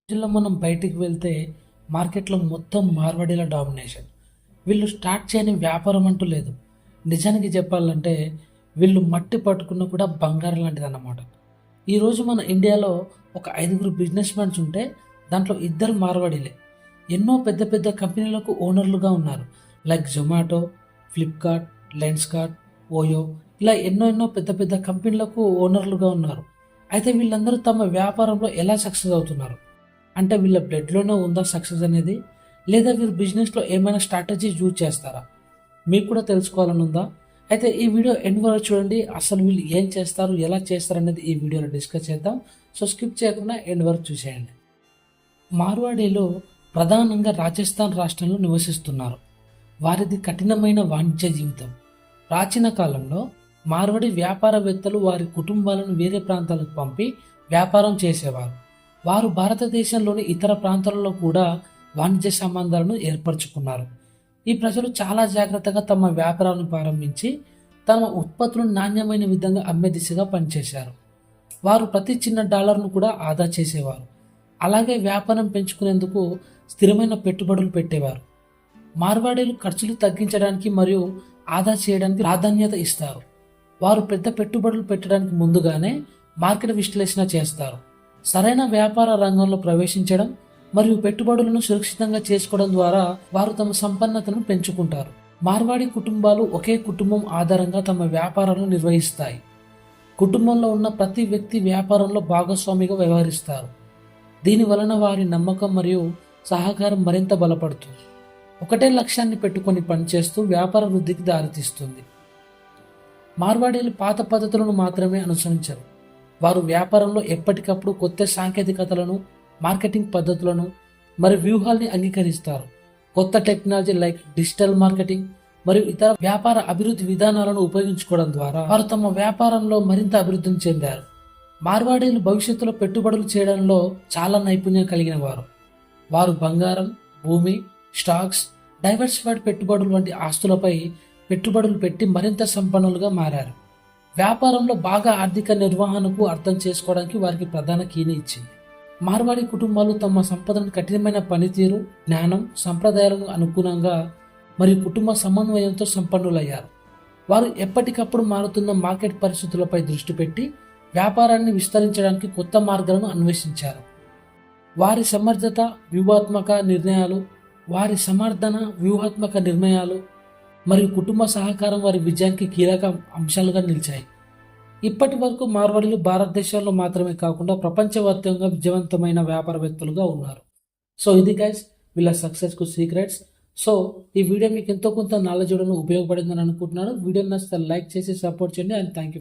రోజుల్లో మనం బయటికి వెళ్తే మార్కెట్లో మొత్తం మార్వాడీల డామినేషన్. వీళ్ళు స్టార్ట్ చేయని వ్యాపారం అంటూ లేదు. నిజానికి చెప్పాలంటే వీళ్ళు మట్టి పట్టుకున్న కూడా బంగారం లాంటిదన్నమాట. ఈరోజు మన ఇండియాలో ఒక 5గురు బిజినెస్ మ్యాన్స్ ఉంటే దాంట్లో ఇద్దరు మార్వాడీలే. ఎన్నో పెద్ద పెద్ద కంపెనీలకు ఓనర్లుగా ఉన్నారు. Like Zomato, Flipkart, Lenskart, OYO ఇలా ఎన్నో ఎన్నో పెద్ద పెద్ద కంపెనీలకు ఓనర్లుగా ఉన్నారు. అయితే వీళ్ళందరూ తమ వ్యాపారంలో ఎలా సక్సెస్ అవుతున్నారు? అంటే వీళ్ళ బ్లడ్‌లోనే ఉందా సక్సెస్ అనేది? లేదా వీరు బిజినెస్‌లో ఏమైనా స్ట్రాటజీ యూజ్ చేస్తారా? మీకు కూడా తెలుసుకోవాలని ఉందా? అయితే ఈ వీడియో ఎండ్ వరకు చూడండి. అసలు వీళ్ళు ఏం చేస్తారు, ఎలా చేస్తారనేది ఈ వీడియోలో డిస్కస్ చేద్దాం. సో స్కిప్ చేయకుండా ఎండ్ వరకు చూసేయండి. మార్వాడీలు ప్రధానంగా రాజస్థాన్ రాష్ట్రంలో నివసిస్తున్నారు. వారిది కఠినమైన వాణిజ్య జీవితం. ప్రాచీన కాలంలో మార్వాడి వ్యాపారవేత్తలు వారి కుటుంబాలను వేరే ప్రాంతాలకు పంపి వ్యాపారం చేసేవారు. వారు భారతదేశంలోని ఇతర ప్రాంతాలలో కూడా వాణిజ్య సంబంధాలను ఏర్పరచుకున్నారు. ఈ ప్రజలు చాలా జాగ్రత్తగా తమ వ్యాపారాలను ప్రారంభించి తమ ఉత్పత్తులను నాణ్యమైన విధంగా అమ్మే దిశగా పనిచేశారు. వారు ప్రతి చిన్న డాలర్ను కూడా ఆదా చేసేవారు. అలాగే వ్యాపారం పెంచుకునేందుకు స్థిరమైన పెట్టుబడులు పెట్టేవారు. మార్వాడీలు ఖర్చులు తగ్గించడానికి మరియు ఆదా చేయడానికి ప్రాధాన్యత ఇస్తారు. వారు పెద్ద పెట్టుబడులు పెట్టడానికి ముందుగానే మార్కెట్ విశ్లేషణ చేస్తారు. సరైన వ్యాపార రంగంలో ప్రవేశించడం మరియు పెట్టుబడులను సురక్షితంగా చేసుకోవడం ద్వారా వారు తమ సంపన్నతను పెంచుకుంటారు. మార్వాడి కుటుంబాలు ఒకే కుటుంబం ఆధారంగా తమ వ్యాపారాలను నిర్వహిస్తాయి. కుటుంబంలో ఉన్న ప్రతి వ్యక్తి వ్యాపారంలో భాగస్వామిగా వ్యవహరిస్తారు. దీని వలన వారి నమ్మకం మరియు సహకారం మరింత బలపడుతుంది. ఒకటే లక్ష్యాన్ని పెట్టుకొని పనిచేస్తూ వ్యాపార వృద్ధికి దారితీస్తుంది. మార్వాడీలు పాత పద్ధతులను మాత్రమే అనుసరించరు. వారు వ్యాపారంలో ఎప్పటికప్పుడు కొత్త సాంకేతికతలను, మార్కెటింగ్ పద్ధతులను మరియు వ్యూహాల్ని అంగీకరిస్తారు. కొత్త టెక్నాలజీ లైక్ డిజిటల్ మార్కెటింగ్ మరియు ఇతర వ్యాపార అభివృద్ధి విధానాలను ఉపయోగించుకోవడం ద్వారా వారు తమ వ్యాపారంలో మరింత అభివృద్ధిని చెందారు. మార్వాడీలు భవిష్యత్తులో పెట్టుబడులు చేయడంలో చాలా నైపుణ్యం కలిగిన వారు. వారు బంగారం, భూమి, స్టాక్స్, డైవర్సిఫైడ్ పెట్టుబడులు వంటి ఆస్తులపై పెట్టుబడులు పెట్టి మరింత సంపన్నులుగా మారారు. వ్యాపారంలో బాగా ఆర్థిక నిర్వహణకు అర్థం చేసుకోవడానికి వారికి ప్రధాన కీని ఇచ్చింది. మార్వాడి కుటుంబాలు తమ సంపదను కఠినమైన పనితీరు, జ్ఞానం, సంప్రదాయాలకు అనుగుణంగా మరియు కుటుంబ సమన్వయంతో సంపన్నులయ్యారు. వారు ఎప్పటికప్పుడు మారుతున్న మార్కెట్ పరిస్థితులపై దృష్టి పెట్టి వ్యాపారాన్ని విస్తరించడానికి కొత్త మార్గాలను అన్వేషించారు. వారి వ్యూహాత్మక నిర్ణయాలు మరియు కుటుంబ సహకారం వారి విజయానికి కీలక అంశాలుగా నిలిచాయి. ఇప్పటి వరకు మార్వాడీలు భారతదేశంలో మాత్రమే కాకుండా ప్రపంచవ్యాప్తంగా విజయవంతమైన వ్యాపారవేత్తలుగా ఉన్నారు. సో ఇది గైస్ వీళ్ళ సక్సెస్కు సీక్రెట్స్. సో ఈ వీడియో మీకు ఎంతో కొంత నాలెడ్జ్ ఇవ్వడానికి ఉపయోగపడిందని అనుకుంటున్నాను. వీడియో నచ్చితే లైక్ చేసి సపోర్ట్ చేయండి. And thank you.